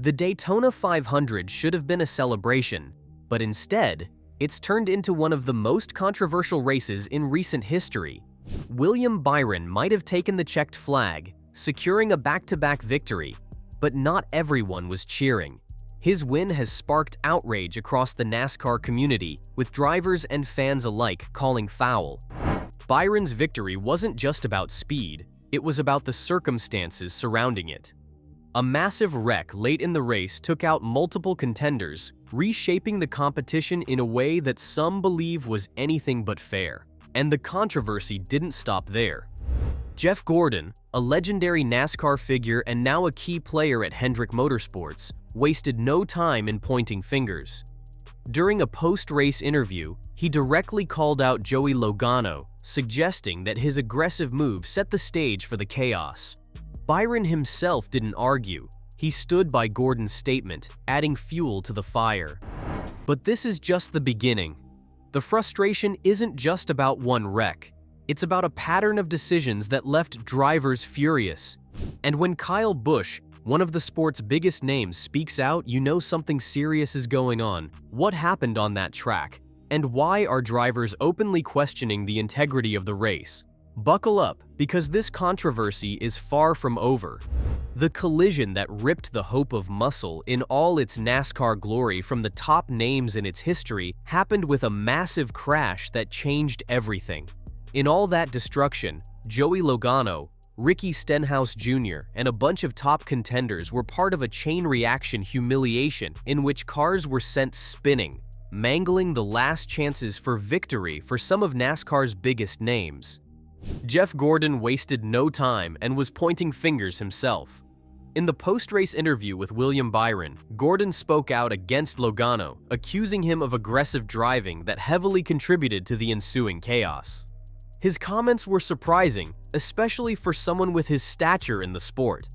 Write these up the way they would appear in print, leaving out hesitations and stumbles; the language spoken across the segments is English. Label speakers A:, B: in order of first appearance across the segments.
A: The Daytona 500 should have been a celebration, but instead, it's turned into one of the most controversial races in recent history. William Byron might have taken the checked flag, securing a back-to-back victory, but not everyone was cheering. His win has sparked outrage across the NASCAR community, with drivers and fans alike calling foul. Byron's victory wasn't just about speed, it was about the circumstances surrounding it. A massive wreck late in the race took out multiple contenders, reshaping the competition in a way that some believe was anything but fair. And the controversy didn't stop there. Jeff Gordon, a legendary NASCAR figure and now a key player at Hendrick Motorsports, wasted no time in pointing fingers. During a post-race interview, he directly called out Joey Logano, suggesting that his aggressive move set the stage for the chaos. Byron himself didn't argue. He stood by Gordon's statement, adding fuel to the fire. But this is just the beginning. The frustration isn't just about one wreck. It's about a pattern of decisions that left drivers furious. And when Kyle Busch, one of the sport's biggest names, speaks out, you know something serious is going on. What happened on that track? And why are drivers openly questioning the integrity of the race? Buckle up, because this controversy is far from over. The collision that ripped the hope of muscle in all its NASCAR glory from the top names in its history happened with a massive crash that changed everything. In all that destruction, Joey Logano, Ricky Stenhouse Jr., and a bunch of top contenders were part of a chain reaction humiliation in which cars were sent spinning, mangling the last chances for victory for some of NASCAR's biggest names. Jeff Gordon wasted no time and was pointing fingers himself. In the post-race interview with William Byron, Gordon spoke out against Logano, accusing him of aggressive driving that heavily contributed to the ensuing chaos. His comments were surprising, especially for someone with his stature in the sport.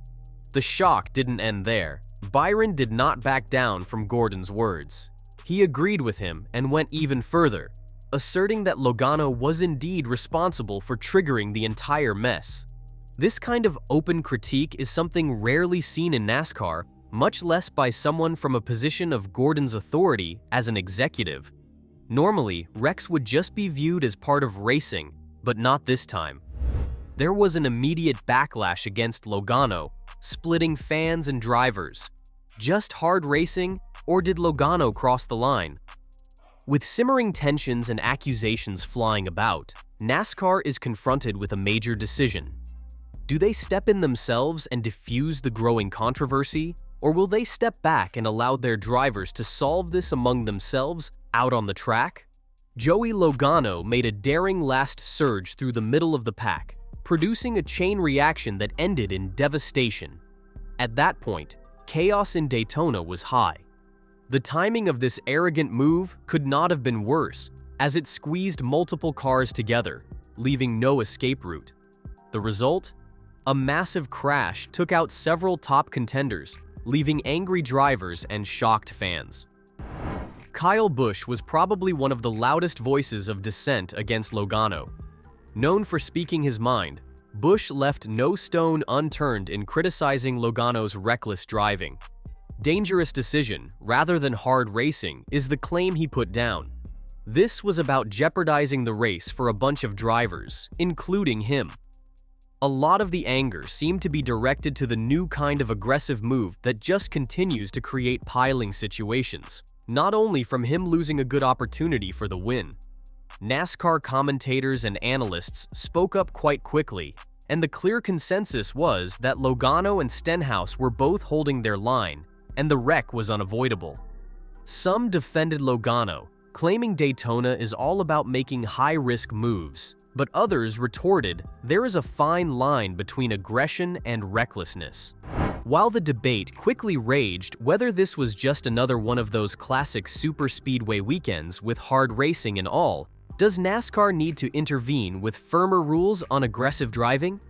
A: The shock didn't end there. Byron did not back down from Gordon's words. He agreed with him and went even further, asserting that Logano was indeed responsible for triggering the entire mess. This kind of open critique is something rarely seen in NASCAR, much less by someone from a position of Gordon's authority as an executive. Normally, wrecks would just be viewed as part of racing, but not this time. There was an immediate backlash against Logano, splitting fans and drivers. Just hard racing, or did Logano cross the line? With simmering tensions and accusations flying about, NASCAR is confronted with a major decision. Do they step in themselves and diffuse the growing controversy, or will they step back and allow their drivers to solve this among themselves out on the track? Joey Logano made a daring last surge through the middle of the pack, producing a chain reaction that ended in devastation. At that point, chaos in Daytona was high. The timing of this arrogant move could not have been worse, as it squeezed multiple cars together, leaving no escape route. The result? A massive crash took out several top contenders, leaving angry drivers and shocked fans. Kyle Busch was probably one of the loudest voices of dissent against Logano. Known for speaking his mind, Busch left no stone unturned in criticizing Logano's reckless driving. Dangerous decision, rather than hard racing, is the claim he put down. This was about jeopardizing the race for a bunch of drivers, including him. A lot of the anger seemed to be directed to the new kind of aggressive move that just continues to create piling situations, not only from him losing a good opportunity for the win. NASCAR commentators and analysts spoke up quite quickly, and the clear consensus was that Logano and Stenhouse were both holding their line, and the wreck was unavoidable. Some defended Logano, claiming Daytona is all about making high-risk moves, but others retorted there is a fine line between aggression and recklessness. While the debate quickly raged whether this was just another one of those classic superspeedway weekends with hard racing and all, does NASCAR need to intervene with firmer rules on aggressive driving?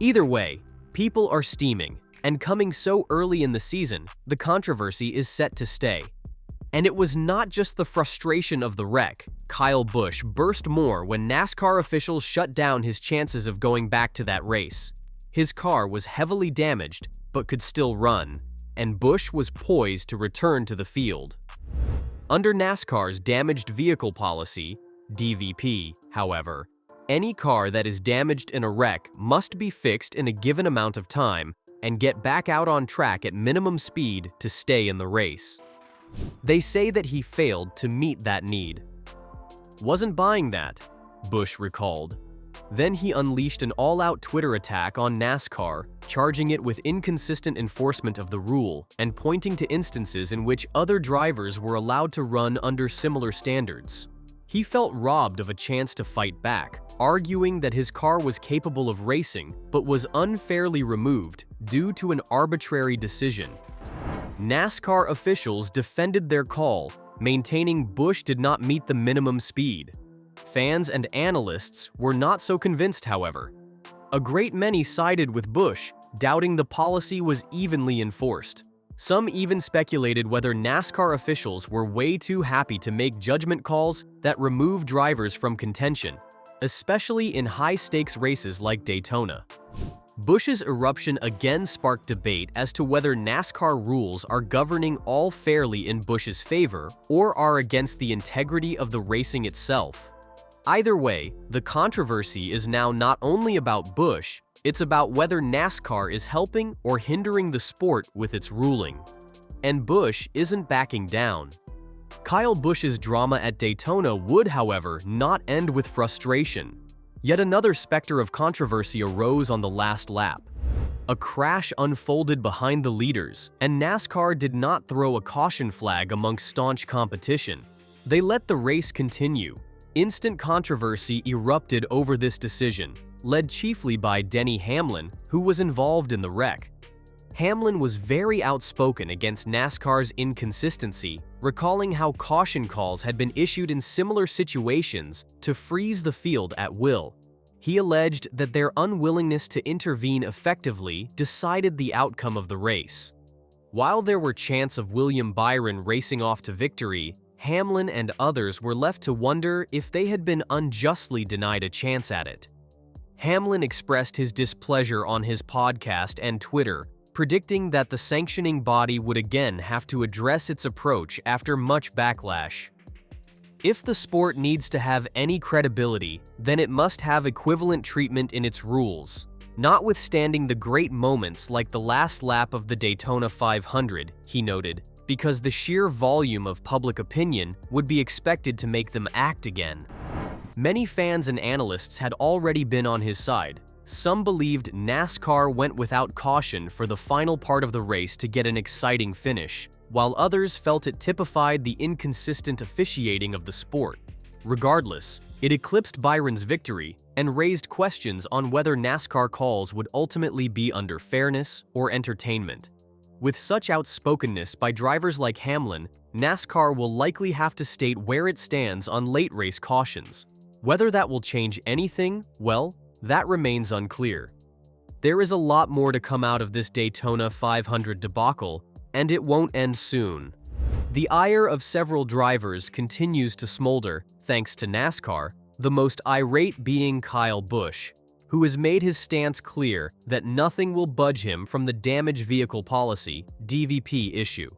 A: Either way, people are steaming, and coming so early in the season, the controversy is set to stay. And it was not just the frustration of the wreck. Kyle Busch burst more when NASCAR officials shut down his chances of going back to that race. His car was heavily damaged, but could still run, and Busch was poised to return to the field. Under NASCAR's damaged vehicle policy, DVP, however, any car that is damaged in a wreck must be fixed in a given amount of time and get back out on track at minimum speed to stay in the race. They say that he failed to meet that need. "Wasn't buying that," Busch recalled. Then he unleashed an all-out Twitter attack on NASCAR, charging it with inconsistent enforcement of the rule and pointing to instances in which other drivers were allowed to run under similar standards. He felt robbed of a chance to fight back, arguing that his car was capable of racing but was unfairly removed due to an arbitrary decision. NASCAR officials defended their call, maintaining Busch did not meet the minimum speed. Fans and analysts were not so convinced, however. A great many sided with Busch, doubting the policy was evenly enforced. Some even speculated whether NASCAR officials were way too happy to make judgment calls that remove drivers from contention, especially in high-stakes races like Daytona. Busch's eruption again sparked debate as to whether NASCAR rules are governing all fairly in Busch's favor or are against the integrity of the racing itself. Either way, the controversy is now not only about Busch, it's about whether NASCAR is helping or hindering the sport with its ruling. And Busch isn't backing down. Kyle Busch's drama at Daytona would, however, not end with frustration. Yet another specter of controversy arose on the last lap. A crash unfolded behind the leaders, and NASCAR did not throw a caution flag amongst staunch competition. They let the race continue. Instant controversy erupted over this decision, led chiefly by Denny Hamlin, who was involved in the wreck. Hamlin was very outspoken against NASCAR's inconsistency, recalling how caution calls had been issued in similar situations to freeze the field at will. He alleged that their unwillingness to intervene effectively decided the outcome of the race. While there were chants of William Byron racing off to victory, Hamlin and others were left to wonder if they had been unjustly denied a chance at it. Hamlin expressed his displeasure on his podcast and Twitter, predicting that the sanctioning body would again have to address its approach after much backlash. If the sport needs to have any credibility, then it must have equivalent treatment in its rules. Notwithstanding the great moments like the last lap of the Daytona 500, he noted, because the sheer volume of public opinion would be expected to make them act again. Many fans and analysts had already been on his side. Some believed NASCAR went without caution for the final part of the race to get an exciting finish, while others felt it typified the inconsistent officiating of the sport. Regardless, it eclipsed Byron's victory and raised questions on whether NASCAR calls would ultimately be under fairness or entertainment. With such outspokenness by drivers like Hamlin, NASCAR will likely have to state where it stands on late race cautions. Whether that will change anything, well, that remains unclear. There is a lot more to come out of this Daytona 500 debacle, and it won't end soon. The ire of several drivers continues to smolder, thanks to NASCAR, the most irate being Kyle Busch, who has made his stance clear that nothing will budge him from the damaged vehicle policy (DVP) issue.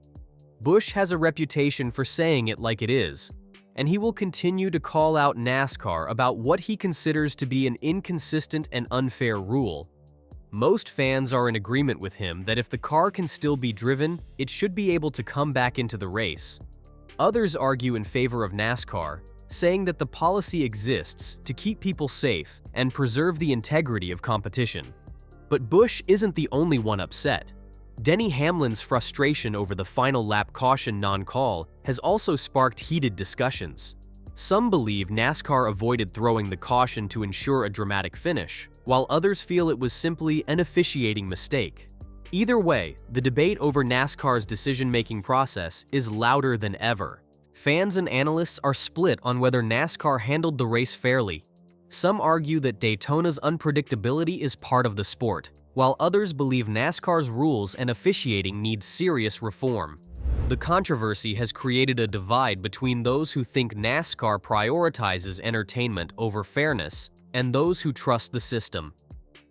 A: Busch has a reputation for saying it like it is, and he will continue to call out NASCAR about what he considers to be an inconsistent and unfair rule. Most fans are in agreement with him that if the car can still be driven, it should be able to come back into the race. Others argue in favor of NASCAR, saying that the policy exists to keep people safe and preserve the integrity of competition. But Busch isn't the only one upset. Denny Hamlin's frustration over the final lap caution non-call has also sparked heated discussions. Some believe NASCAR avoided throwing the caution to ensure a dramatic finish, while others feel it was simply an officiating mistake. Either way, the debate over NASCAR's decision-making process is louder than ever. Fans and analysts are split on whether NASCAR handled the race fairly. Some argue that Daytona's unpredictability is part of the sport, while others believe NASCAR's rules and officiating need serious reform. The controversy has created a divide between those who think NASCAR prioritizes entertainment over fairness and those who trust the system.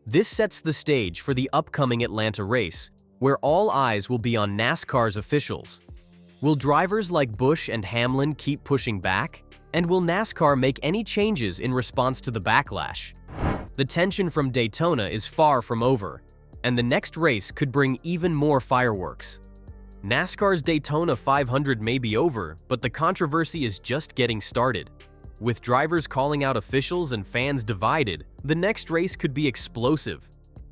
A: This sets the stage for the upcoming Atlanta race, where all eyes will be on NASCAR's officials. Will drivers like Busch and Hamlin keep pushing back? And will NASCAR make any changes in response to the backlash? The tension from Daytona is far from over, and the next race could bring even more fireworks. NASCAR's Daytona 500 may be over, but the controversy is just getting started. With drivers calling out officials and fans divided, the next race could be explosive.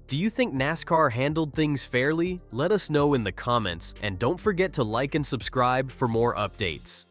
A: Do you think NASCAR handled things fairly? Let us know in the comments, and don't forget to like and subscribe for more updates.